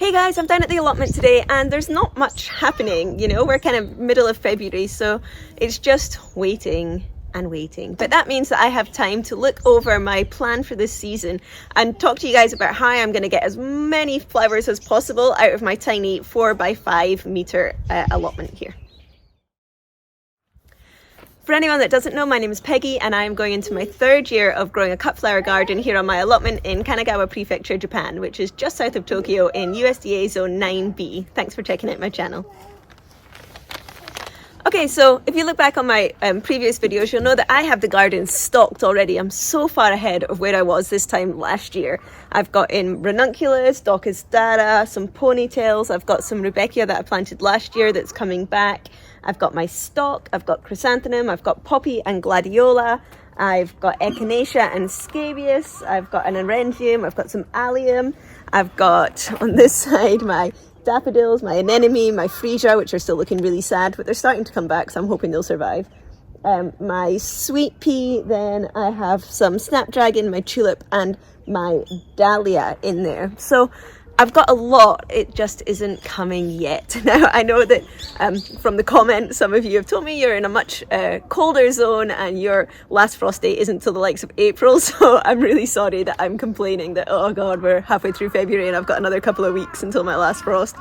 Hey guys, I'm down at the allotment today and there's not much happening, we're kind of middle of February, so it's just waiting and waiting. But that means that I have time to look over my plan for this season and talk to you guys about how I'm going to get as many flowers as possible out of my tiny 4x5 meter allotment here. For anyone that doesn't know, my name is Peggy and I'm going into my third year of growing a cut flower garden here on my allotment in Kanagawa Prefecture, Japan, which is just south of Tokyo in USDA Zone 9B. Thanks for checking out my channel. Okay, so if you look back on my previous videos, you'll know that I have the garden stocked already. I'm so far ahead of where I was this time last year. I've got in ranunculus, Daucus dara, some ponytails. I've got some rudbeckia that I planted last year that's coming back. I've got my stock, I've got chrysanthemum, I've got poppy and gladiola, I've got echinacea and scabious, I've got an orangeum, I've got some allium, I've got on this side my daffodils, my anemone, my freesia, which are still looking really sad, but they're starting to come back, so I'm hoping they'll survive. My sweet pea, then I have some snapdragon, my tulip, and my dahlia in there. So I've got a lot, it just isn't coming yet. Now, I know that from the comments, some of you have told me you're in a much colder zone and your last frost date isn't till the likes of April, so I'm really sorry that I'm complaining that, oh God, we're halfway through February and I've got another couple of weeks until my last frost.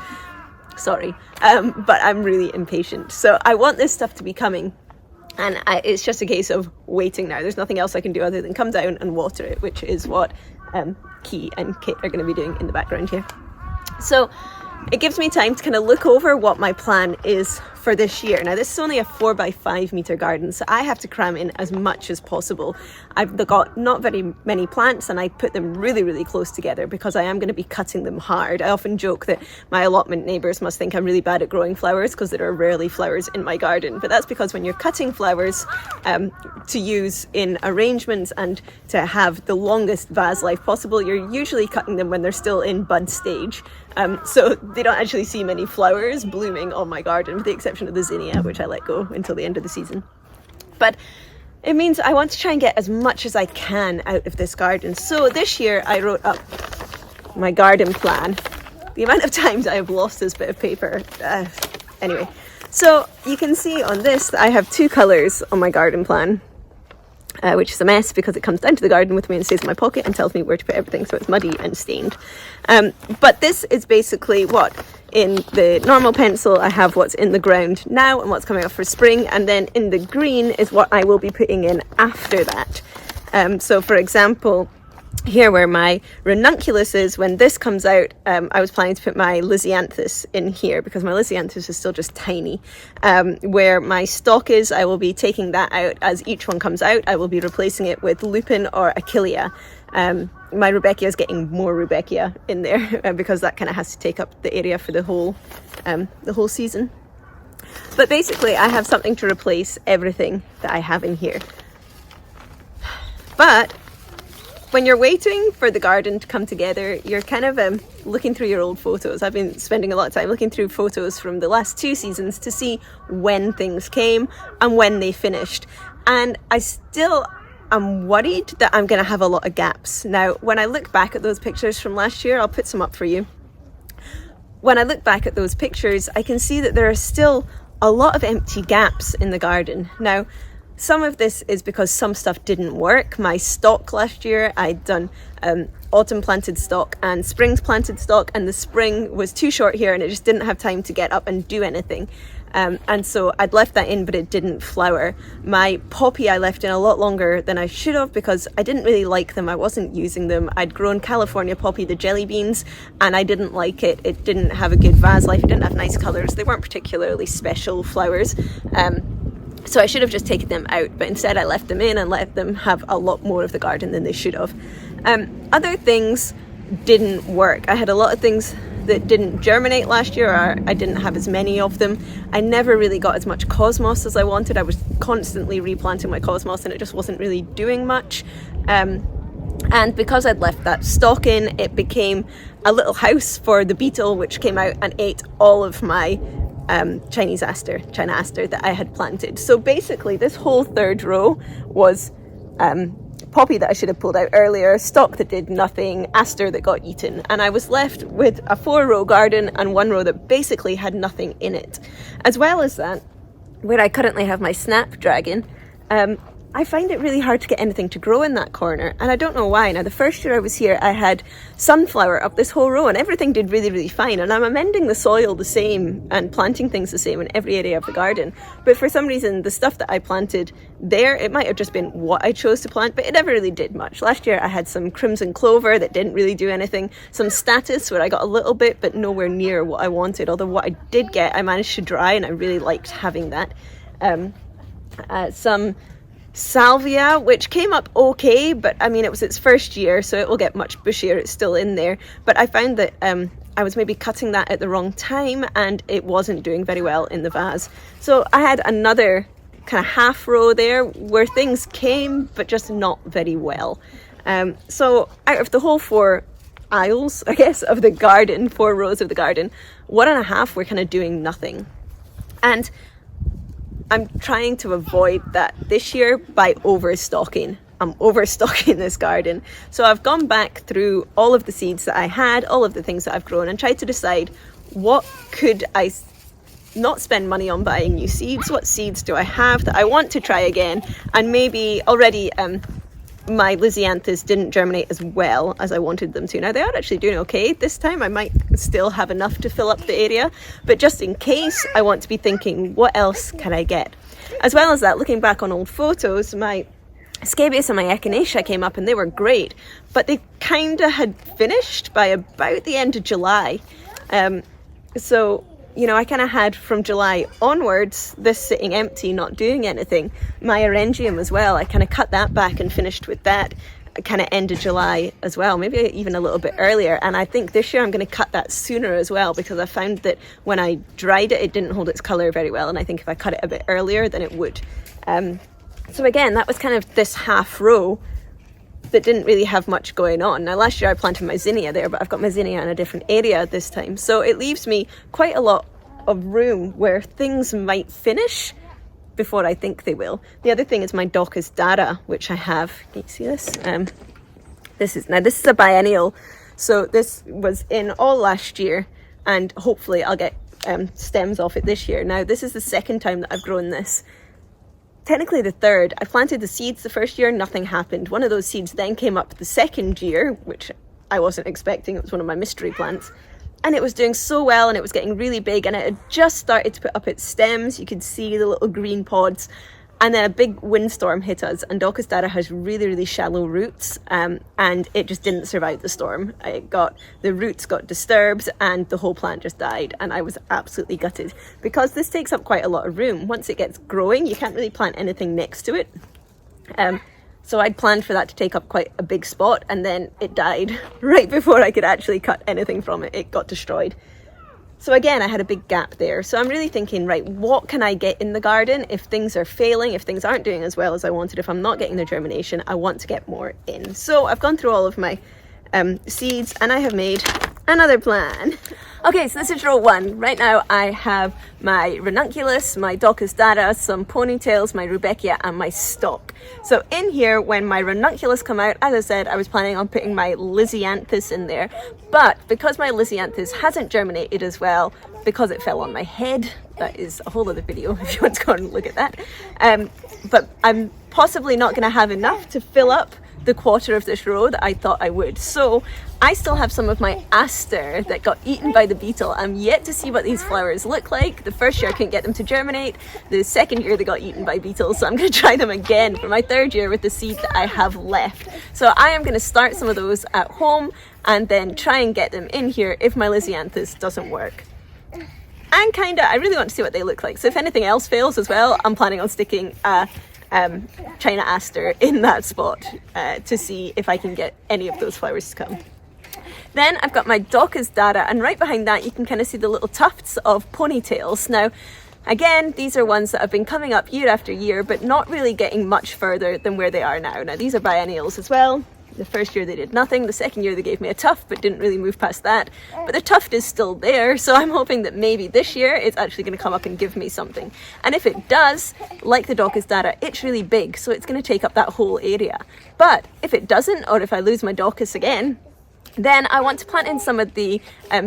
Sorry, but I'm really impatient. So I want this stuff to be coming. And it's just a case of waiting now. There's nothing else I can do other than come down and water it, which is what Key and Kit are going to be doing in the background here. So it gives me time to kind of look over what my plan is for this year. Now, this is only a 4x5 meter garden, so I have to cram in as much as possible. I've got not very many plants and I put them really, really close together because I am going to be cutting them hard. I often joke that my allotment neighbours must think I'm really bad at growing flowers because there are rarely flowers in my garden. But that's because when you're cutting flowers to use in arrangements and to have the longest vase life possible, you're usually cutting them when they're still in bud stage. So they don't actually see many flowers blooming on my garden, with the exception of the zinnia, which I let go until the end of the season. But it means I want to try and get as much as I can out of this garden. So this year I wrote up my garden plan. The amount of times I have lost this bit of paper. Anyway, so you can see on this that I have two colours on my garden plan. Which is a mess because it comes down to the garden with me and stays in my pocket and tells me where to put everything, so it's muddy and stained. But this is basically what, in the normal pencil, I have what's in the ground now and what's coming up for spring, and then in the green is what I will be putting in after that. So for example, here where my ranunculus is, when this comes out, I was planning to put my lisianthus in here because my lisianthus is still just tiny. Where my stock is, I will be taking that out as each one comes out. I will be replacing it with lupin or achillea. My rudbeckia is getting more rudbeckia in there because that kind of has to take up the area for the whole season. But basically, I have something to replace everything that I have in here. But when you're waiting for the garden to come together, you're kind of looking through your old photos. I've been spending a lot of time looking through photos from the last two seasons to see when things came and when they finished. And I still am worried that I'm going to have a lot of gaps. Now, when I look back at those pictures from last year, I'll put some up for you. When I look back at those pictures, I can see that there are still a lot of empty gaps in the garden. Now, some of this is because some stuff didn't work. My stock last year, I'd done autumn planted stock and spring's planted stock, and the spring was too short here and it just didn't have time to get up and do anything. And so I'd left that in, but it didn't flower. My poppy I left in a lot longer than I should have because I didn't really like them. I wasn't using them. I'd grown California poppy, the jelly beans, and I didn't like it. It didn't have a good vase life. It didn't have nice colours. They weren't particularly special flowers. So I should have just taken them out, but instead I left them in and let them have a lot more of the garden than they should have. Other things didn't work. I had a lot of things that didn't germinate last year, or I didn't have as many of them. I never really got as much cosmos as I wanted. I was constantly replanting my cosmos and it just wasn't really doing much. And because I'd left that stock in, it became a little house for the beetle, which came out and ate all of my China aster that I had planted. So basically this whole third row was poppy that I should have pulled out earlier, stock that did nothing, aster that got eaten, and I was left with a 4-row garden and 1 row that basically had nothing in it. As well as that, where I currently have my snapdragon, I find it really hard to get anything to grow in that corner, and I don't know why. Now, the first year I was here, I had sunflower up this whole row and everything did really, really fine, and I'm amending the soil the same and planting things the same in every area of the garden. But for some reason, the stuff that I planted there, it might have just been what I chose to plant, but it never really did much. Last year I had some crimson clover that didn't really do anything, some statice where I got a little bit but nowhere near what I wanted, although what I did get I managed to dry and I really liked having that. Some salvia, which came up okay, but I mean, it was its first year, so it will get much bushier. It's still in there, but I found that I was maybe cutting that at the wrong time and it wasn't doing very well in the vase. So I had another kind of half row there where things came, but just not very well. So out of the whole 4 aisles, I guess, of the garden, 4 rows of the garden, 1.5 were kind of doing nothing. And I'm trying to avoid that this year by overstocking. I'm overstocking this garden. So I've gone back through all of the seeds that I had, all of the things that I've grown, and tried to decide what could I not spend money on buying new seeds, what seeds do I have that I want to try again, and maybe already my Lysianthus didn't germinate as well as I wanted them to. Now, they are actually doing okay this time. I might still have enough to fill up the area, but just in case, I want to be thinking, what else can I get? As well as that, looking back on old photos, my scabious and my echinacea came up and they were great, but they kind of had finished by about the end of July. So, you know, I kind of had from July onwards this sitting empty, not doing anything. My orangium as well, I kind of cut that back and finished with that kind of end of July as well, maybe even a little bit earlier. And I think this year I'm going to cut that sooner as well, because I found that when I dried it, it didn't hold its colour very well. And I think if I cut it a bit earlier, then it would. So again, that was kind of this half row that didn't really have much going on. Now, last year I planted my zinnia there, but I've got my zinnia in a different area this time. So it leaves me quite a lot of room where things might finish before I think they will. The other thing is my Docus dara, which I have. Can you see this? This is a biennial. So this was in all last year, and hopefully I'll get stems off it this year. Now, this is the second time that I've grown this. Technically the third. I planted the seeds the first year, nothing happened. One of those seeds then came up the second year, which I wasn't expecting. It was one of my mystery plants. And it was doing so well and it was getting really big and it had just started to put up its stems. You could see the little green pods. And then a big windstorm hit us, and Docus dara has really, really shallow roots, and it just didn't survive the storm. The roots got disturbed and the whole plant just died, and I was absolutely gutted. Because this takes up quite a lot of room. Once it gets growing, you can't really plant anything next to it. So I'd planned for that to take up quite a big spot, and then it died right before I could actually cut anything from it. It got destroyed. So again, I had a big gap there. So I'm really thinking, right, what can I get in the garden if things are failing, if things aren't doing as well as I wanted, if I'm not getting the germination, I want to get more in. So I've gone through all of my seeds and I have made another plan. Okay, so this is row 1. Right now I have my ranunculus, my Docus dara, some ponytails, my rudbeckia and my stock. So in here, when my ranunculus come out, as I said, I was planning on putting my Lysianthus in there, but because my Lysianthus hasn't germinated as well, because it fell on my head, that is a whole other video if you want to go and look at that, but I'm possibly not going to have enough to fill up the quarter of this row that I thought I would. So I still have some of my aster that got eaten by the beetle. I'm yet to see what these flowers look like. The first year I couldn't get them to germinate. The second year they got eaten by beetles. So I'm going to try them again for my third year with the seed that I have left. So I am going to start some of those at home and then try and get them in here if my Lysianthus doesn't work. And I really want to see what they look like. So if anything else fails as well, I'm planning on sticking China aster in that spot to see if I can get any of those flowers to come. Then I've got my Docus dara, and right behind that you can kind of see the little tufts of ponytails. Now again, these are ones that have been coming up year after year but not really getting much further than where they are now. Now these are biennials as well. The first year they did nothing. The second year they gave me a tuft, but didn't really move past that. But the tuft is still there, so I'm hoping that maybe this year it's actually going to come up and give me something. And if it does, like the Daucus dara, it's really big, so it's going to take up that whole area. But if it doesn't, or if I lose my Daucus again, then I want to plant in some of the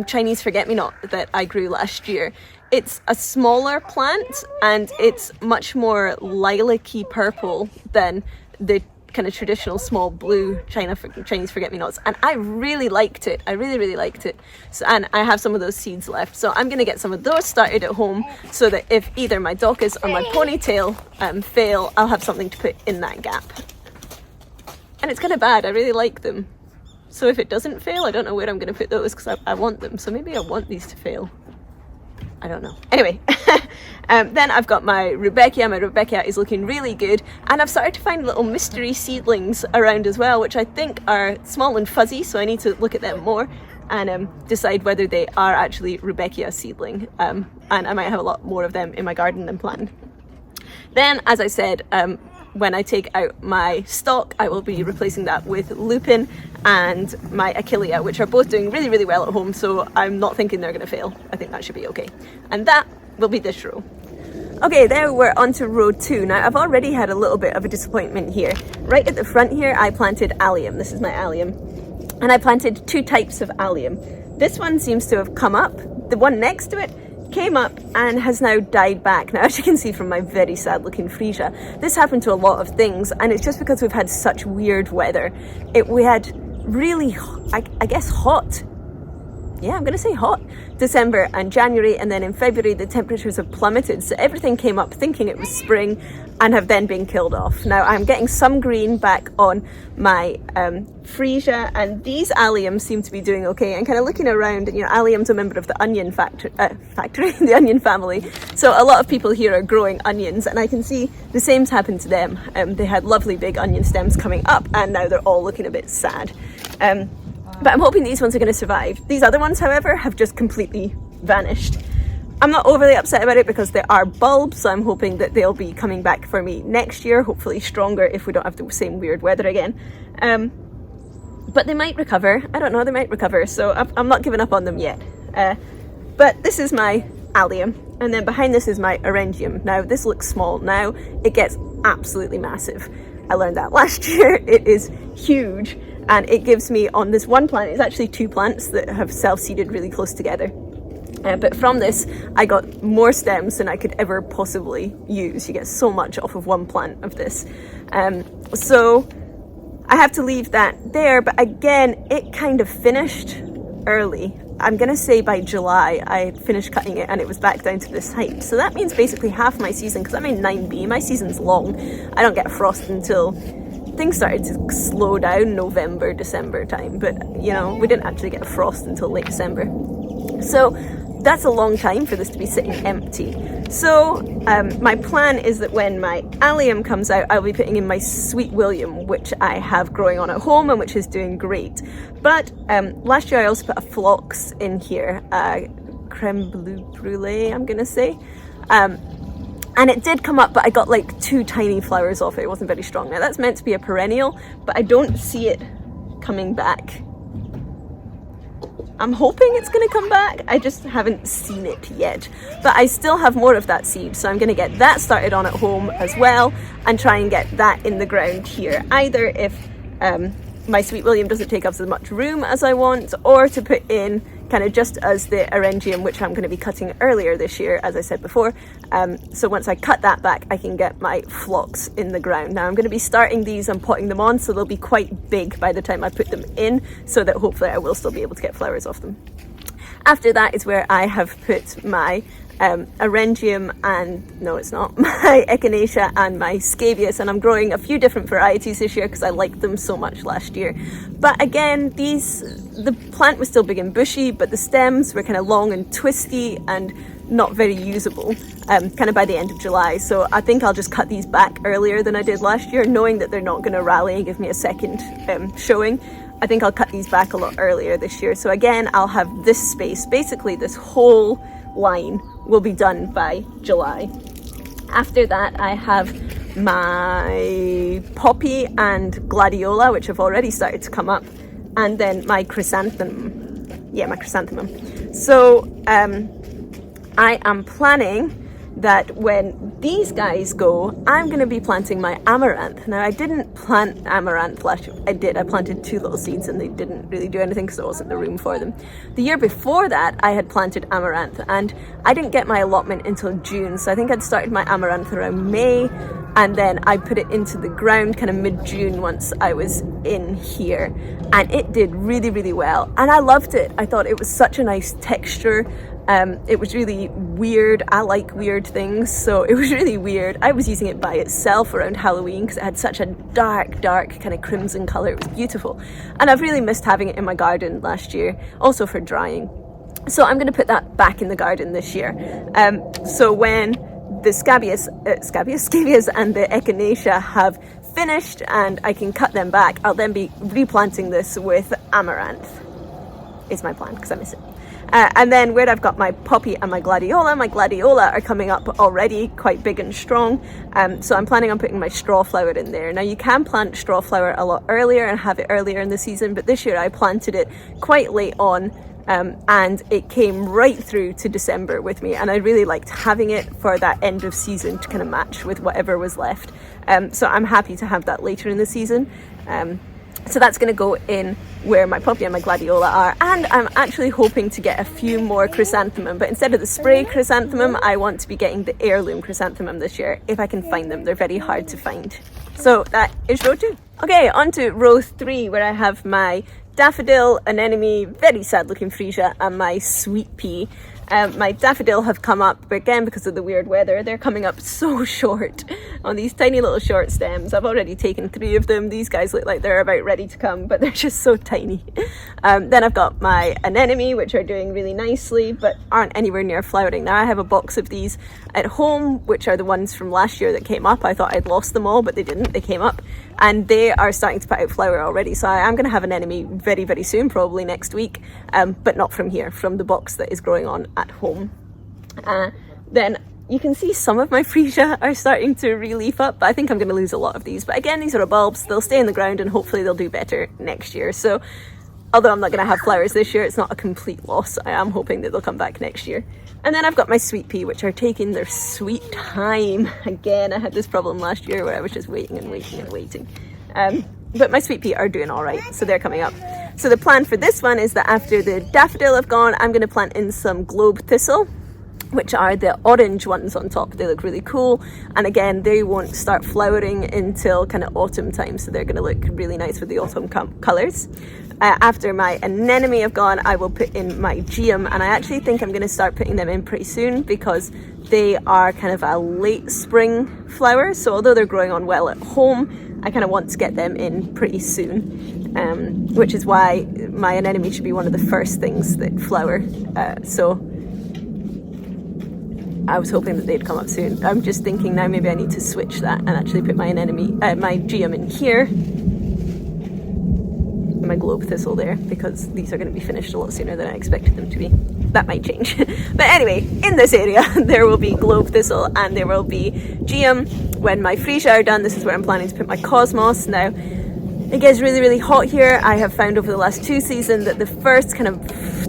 Chinese forget-me-not that I grew last year. It's a smaller plant and it's much more lilac-y purple than the kind of traditional small blue Chinese forget-me-nots, and I really liked it. I really liked it. So, and I have some of those seeds left, so I'm going to get some of those started at home so that if either my Daucus or my ponytail fail, I'll have something to put in that gap. And it's kind of bad. I really like them. So if it doesn't fail, I don't know where I'm going to put those because I want them. So maybe I want these to fail. I don't know. Anyway, then I've got my Rudbeckia. My Rudbeckia is looking really good. And I've started to find little mystery seedlings around as well, which I think are small and fuzzy. So I need to look at them more and decide whether they are actually Rudbeckia seedling. And I might have a lot more of them in my garden than planned. Then, as I said, when I take out my stock, I will be replacing that with lupin and my achillea, which are both doing really well at home, so I'm not thinking they're going to fail. I think that should be okay. And that will be this row. Okay, there we're on to row 2. Now, I've already had a little bit of a disappointment here. Right at the front here, I planted allium. This is my allium. And I planted 2 types of allium. This one seems to have come up. The one next to it came up and has now died back. Now, as you can see from my very sad looking freesia, this happened to a lot of things, and it's just because we've had such weird weather. We had really, I guess, hot. Yeah, I'm going to say hot December and January, and then in February the temperatures have plummeted, so everything came up thinking it was spring and have then been killed off. Now I'm getting some green back on my freesia, and these alliums seem to be doing okay. And kind of looking around, you know, allium's a member of the onion factory, the onion family, so a lot of people here are growing onions, and I can see the same's happened to them. They had lovely big onion stems coming up, and now they're all looking a bit sad. But I'm hoping these ones are going to survive. These other ones, however, have just completely vanished. I'm not overly upset about it because they are bulbs, so I'm hoping that they'll be coming back for me next year, hopefully stronger if we don't have the same weird weather again. But they might recover. I don't know, they might recover, so I'm not giving up on them yet. But this is my allium, and then behind this is my orangium. Now, this looks small now. It gets absolutely massive. I learned that last year. It is huge. And it gives me, on this one plant, it's actually 2 plants that have self-seeded really close together. But from this, I got more stems than I could ever possibly use. You get so much off of one plant of this. So I have to leave that there. But again, it kind of finished early. I'm going to say by July, I finished cutting it and it was back down to this height. So that means basically half my season, because I'm in 9B, my season's long. I don't get frost until things started to slow down November, December time, but you know, we didn't actually get a frost until late December. So that's a long time for this to be sitting empty. So my plan is that when my allium comes out, I'll be putting in my Sweet William, which I have growing on at home and which is doing great. But last year I also put a phlox in here, creme brulee, I'm gonna say. And it did come up, but I got like 2 tiny flowers off it. It wasn't very strong. Now that's meant to be a perennial, but I don't see it coming back. I'm hoping it's going to come back. I just haven't seen it yet. But I still have more of that seed, so I'm going to get that started on at home as well and try and get that in the ground here. Either if my Sweet William doesn't take up as much room as I want, or to put in kind of just as the orangium, which I'm going to be cutting earlier this year, as I said before. So once I cut that back, I can get my phlox in the ground. Now I'm going to be starting these and potting them on, so they'll be quite big by the time I put them in, so that hopefully I will still be able to get flowers off them. After that is where I have put my orangium and, no it's not, my echinacea and my scabious, and I'm growing a few different varieties this year because I liked them so much last year. But again, the plant was still big and bushy, but the stems were kind of long and twisty and not very usable kind of by the end of July. So I think I'll just cut these back earlier than I did last year, knowing that they're not going to rally and give me a second showing. I think I'll cut these back a lot earlier this year. So again, I'll have this space, basically this whole line will be done by July. After that, I have my poppy and gladiola, which have already started to come up, and then my chrysanthemum. Yeah, my chrysanthemum. So I am planning that when these guys go, I'm going to be planting my amaranth. Now, I didn't plant amaranth last year. I did. I planted 2 little seeds and they didn't really do anything because there wasn't the room for them. The year before that, I had planted amaranth and I didn't get my allotment until June. So I think I'd started my amaranth around May, and then I put it into the ground kind of mid-June once I was in here. And it did really, really well. And I loved it. I thought it was such a nice texture. It was really weird. I like weird things, so it was really weird. I was using it by itself around Halloween because it had such a dark kind of crimson colour. It was beautiful. And I've really missed having it in my garden last year, also for drying. So I'm going to put that back in the garden this year. So when the scabious and the echinacea have finished and I can cut them back, I'll then be replanting this with amaranth. Is my plan, because I miss it. And then where I've got my poppy and my gladiola are coming up already quite big and strong. So I'm planning on putting my straw flower in there. Now you can plant straw flower a lot earlier and have it earlier in the season, but this year I planted it quite late on, and it came right through to December with me, and I really liked having it for that end of season to kind of match with whatever was left. So I'm happy to have that later in the season. So that's going to go in where my poppy and my gladiola are, and I'm actually hoping to get a few more chrysanthemum, but instead of the spray chrysanthemum, I want to be getting the heirloom chrysanthemum this year, if I can find them. They're very hard to find. So that is row 2. Okay, on to row 3, where I have my daffodil, anemone, very sad looking freesia, and my sweet pea. My daffodil have come up, but again, because of the weird weather, they're coming up so short on these tiny little short stems. I've already taken 3 of them. These guys look like they're about ready to come, but they're just so tiny. Then I've got my anemone, which are doing really nicely, but aren't anywhere near flowering. Now I have a box of these at home, which are the ones from last year that came up. I thought I'd lost them all, but they didn't. They came up, and they are starting to put out flower already. So I am going to have an anemone very, very soon, probably next week, but not from here, from the box that is growing on at home. Then you can see some of my freesia are starting to re-leaf up, but I think I'm going to lose a lot of these. But again, these are bulbs. They'll stay in the ground and hopefully they'll do better next year. So although I'm not going to have flowers this year, it's not a complete loss. I am hoping that they'll come back next year. And then I've got my sweet pea, which are taking their sweet time. Again, I had this problem last year where I was just waiting and waiting and waiting. But my sweet pea are doing all right, so they're coming up. So the plan for this one is that after the daffodil have gone, I'm going to plant in some globe thistle, which are the orange ones on top. They look really cool. And again, they won't start flowering until kind of autumn time, so they're going to look really nice with the autumn colours. After my anemone have gone, I will put in my geum, and I actually think I'm going to start putting them in pretty soon because they are kind of a late spring flower. So although they're growing on well at home, I kind of want to get them in pretty soon, which is why my anemone should be one of the first things that flower. So I was hoping that they'd come up soon. I'm just thinking now maybe I need to switch that and actually put my my geum in here, and my globe thistle there, because these are going to be finished a lot sooner than I expected them to be. That might change. But anyway, in this area, there will be globe thistle and there will be geum. When my freesia are done, this is where I'm planning to put my cosmos. Now, it gets really, really hot here. I have found over the last 2 seasons that the first kind of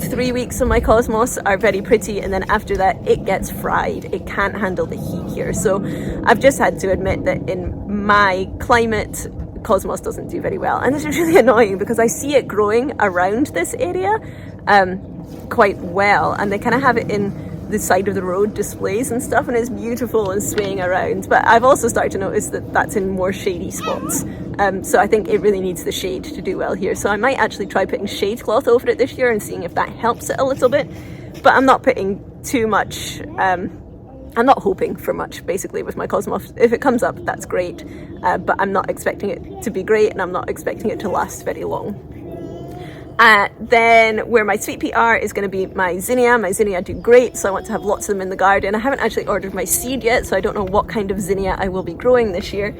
3 weeks of my cosmos are very pretty, and then after that, it gets fried. It can't handle the heat here. So I've just had to admit that in my climate, cosmos doesn't do very well. And this is really annoying because I see it growing around this area quite well, and they kind of have it in the side of the road displays and stuff, and it's beautiful and swaying around. But I've also started to notice that that's in more shady spots, so I think it really needs the shade to do well here. So I might actually try putting shade cloth over it this year and seeing if that helps it a little bit, but I'm not putting too much. I'm not hoping for much, basically, with my cosmos. If it comes up, that's great, but I'm not expecting it to be great, and I'm not expecting it to last very long. Then where my sweet pea are is going to be my zinnia. My zinnia do great, so I want to have lots of them in the garden. I haven't actually ordered my seed yet, so I don't know what kind of zinnia I will be growing this year,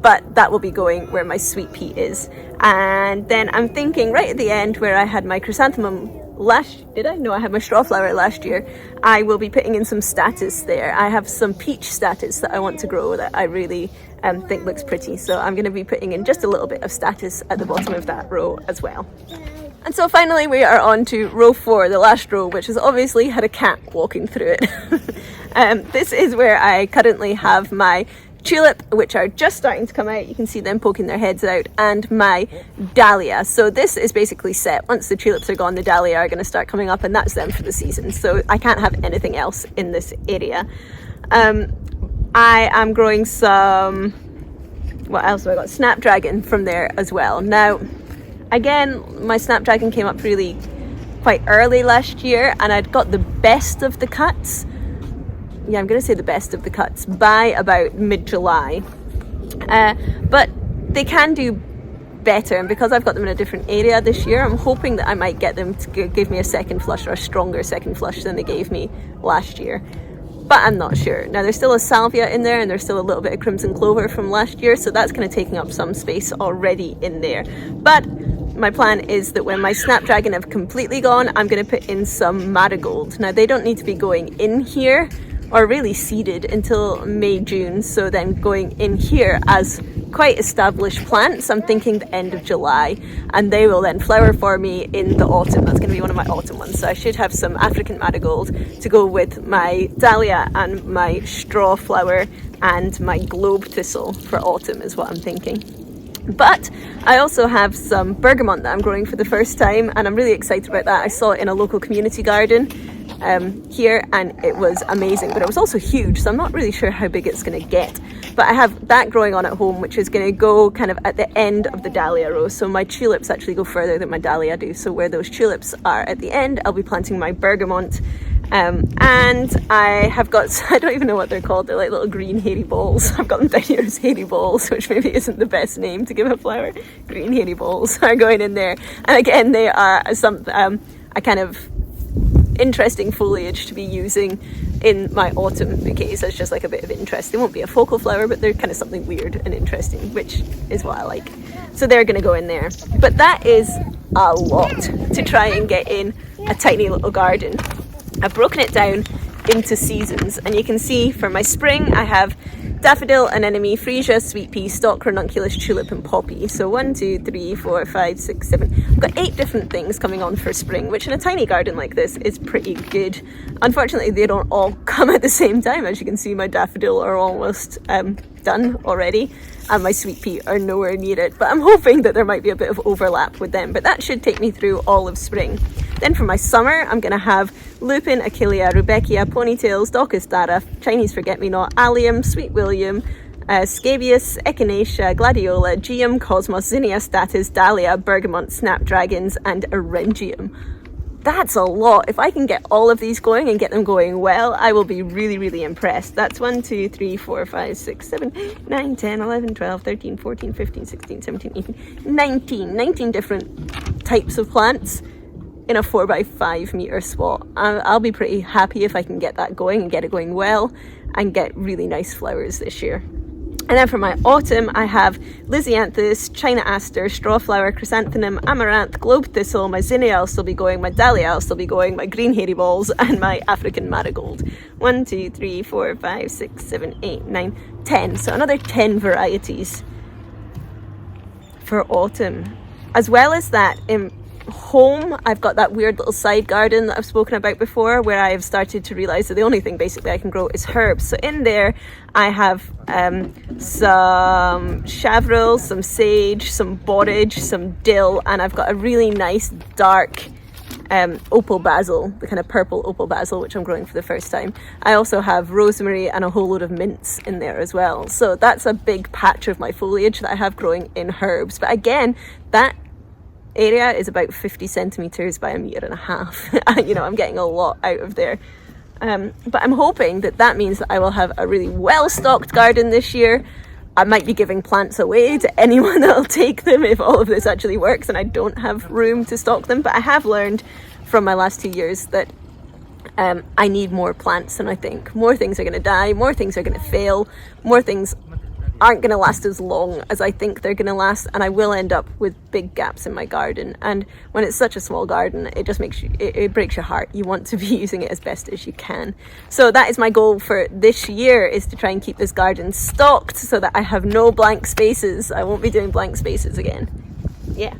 but that will be going where my sweet pea is. And then I'm thinking right at the end where I had my chrysanthemum did I? No, I had my straw flower last year. I will be putting in some statice there. I have some peach statice that I want to grow that I really think looks pretty. So I'm going to be putting in just a little bit of statice at the bottom of that row as well. And so finally we are on to row 4, the last row, which has obviously had a cat walking through it. This is where I currently have my tulip, which are just starting to come out. You can see them poking their heads out, and my dahlia. So this is basically set. Once the tulips are gone, the dahlia are going to start coming up, and that's them for the season. So I can't have anything else in this area. I am growing some, what else have I got? Snapdragon from there as well. Now, again, my snapdragon came up really quite early last year, and I'd got the best of the cuts. Yeah, I'm going to say the best of the cuts by about mid-July. But they can do better, and because I've got them in a different area this year, I'm hoping that I might get them to give me a second flush, or a stronger second flush than they gave me last year. But I'm not sure. Now, there's still a salvia in there, and there's still a little bit of crimson clover from last year, so that's kind of taking up some space already in there. But my plan is that when my snapdragon have completely gone, I'm going to put in some marigold. Now, they don't need to be going in here or really seeded until May, June. So then going in here as quite established plants, I'm thinking the end of July, and they will then flower for me in the autumn. That's going to be one of my autumn ones. So I should have some African marigold to go with my dahlia and my straw flower and my globe thistle for autumn is what I'm thinking. But I also have some bergamot that I'm growing for the first time, and I'm really excited about that. I saw it in a local community garden here, and it was amazing, but it was also huge, so I'm not really sure how big it's going to get. But I have that growing on at home, which is going to go kind of at the end of the dahlia row. So my tulips actually go further than my dahlia do. So where those tulips are at the end, I'll be planting my bergamot. And I have got, I don't even know what they're called, they're like little green hairy balls. I've got them down here as hairy balls, which maybe isn't the best name to give a flower. Green hairy balls are going in there. And again, they are a kind of interesting foliage to be using in my autumn bouquets. It's just like a bit of interest. They won't be a focal flower, but they're kind of something weird and interesting, which is what I like. So they're going to go in there. But that is a lot to try and get in a tiny little garden. I've broken it down into seasons, and you can see for my spring I have daffodil, anemone, freesia, sweet pea, stock, ranunculus, tulip and poppy. So 1, 2, 3, 4, 5, 6, 7. I've got 8 different things coming on for spring, which in a tiny garden like this is pretty good. Unfortunately, they don't all come at the same time. As you can see, my daffodil are almost done already, and my sweet pea are nowhere near it, but I'm hoping that there might be a bit of overlap with them, but that should take me through all of spring. Then for my summer, I'm going to have lupin, achillea, rudbeckia, ponytails, daucus dara, Chinese forget-me-not, allium, sweet william, scabious, echinacea, gladiola, geum, cosmos, zinnia status, dahlia, bergamot, snapdragons and eryngium. That's a lot. If I can get all of these going and get them going well, I will be really, really impressed. That's 1, 2, 3, 4, 5, 6, 7, 8, 9, 10, 11, 12, 13, 14, 15, 16, 17, 18, 19 different types of plants in a 4 by 5 meter spot. I'll be pretty happy if I can get that going and get it going well and get really nice flowers this year. And then for my autumn, I have Lisianthus, China Aster, Strawflower, Chrysanthemum, Amaranth, Globe Thistle, my Zinnia will still be going, my Dahlia will still be going, my Green Hairy Balls, and my African Marigold. 1, 2, 3, 4, 5, 6, 7, 8, 9, 10. So another 10 varieties for autumn. As well as that, in home, I've got that weird little side garden that I've spoken about before, where I have started to realise that the only thing basically I can grow is herbs. So in there I have some chavril, some sage, some borage, some dill, and I've got a really nice dark opal basil, the kind of purple opal basil, which I'm growing for the first time. I also have rosemary and a whole load of mints in there as well. So that's a big patch of my foliage that I have growing in herbs. But again, that area is about 50 centimeters by 1.5 meters. You know, I'm getting a lot out of there. But I'm hoping that that means that I will have a really well-stocked garden this year. I might be giving plants away to anyone that'll take them if all of this actually works and I don't have room to stock them. But I have learned from my last 2 years that I need more plants than I think. More things are going to die, more things are going to fail, more things aren't going to last as long as I think they're going to last, and I will end up with big gaps in my garden. And when it's such a small garden, it just makes you, it breaks your heart. You want to be using it as best as you can. So that is my goal for this year, is to try and keep this garden stocked so that I have no blank spaces. I won't be doing blank spaces again. Yeah.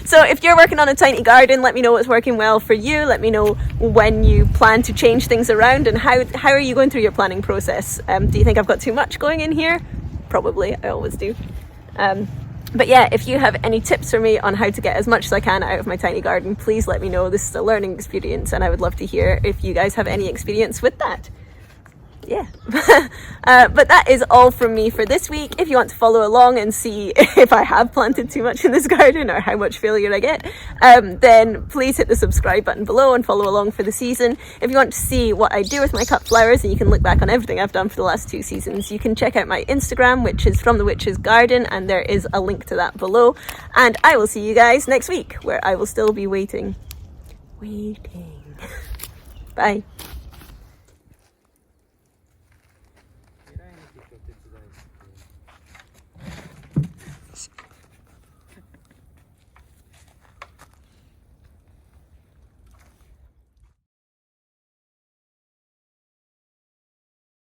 So if you're working on a tiny garden, let me know what's working well for you. Let me know when you plan to change things around, and how are you going through your planning process. Do you think I've got too much going in here? Probably, I always do. But yeah, if you have any tips for me on how to get as much as I can out of my tiny garden, please let me know. This is a learning experience, and I would love to hear if you guys have any experience with that. Yeah. But that is all from me for this week. If you want to follow along and see if I have planted too much in this garden or how much failure I get, then please hit the subscribe button below and follow along for the season. If you want to see what I do with my cut flowers, and you can look back on everything I've done for the last 2 seasons, you can check out my Instagram, which is From the Witch's Garden, and there is a link to that below. And I will see you guys next week, where I will still be waiting. Bye.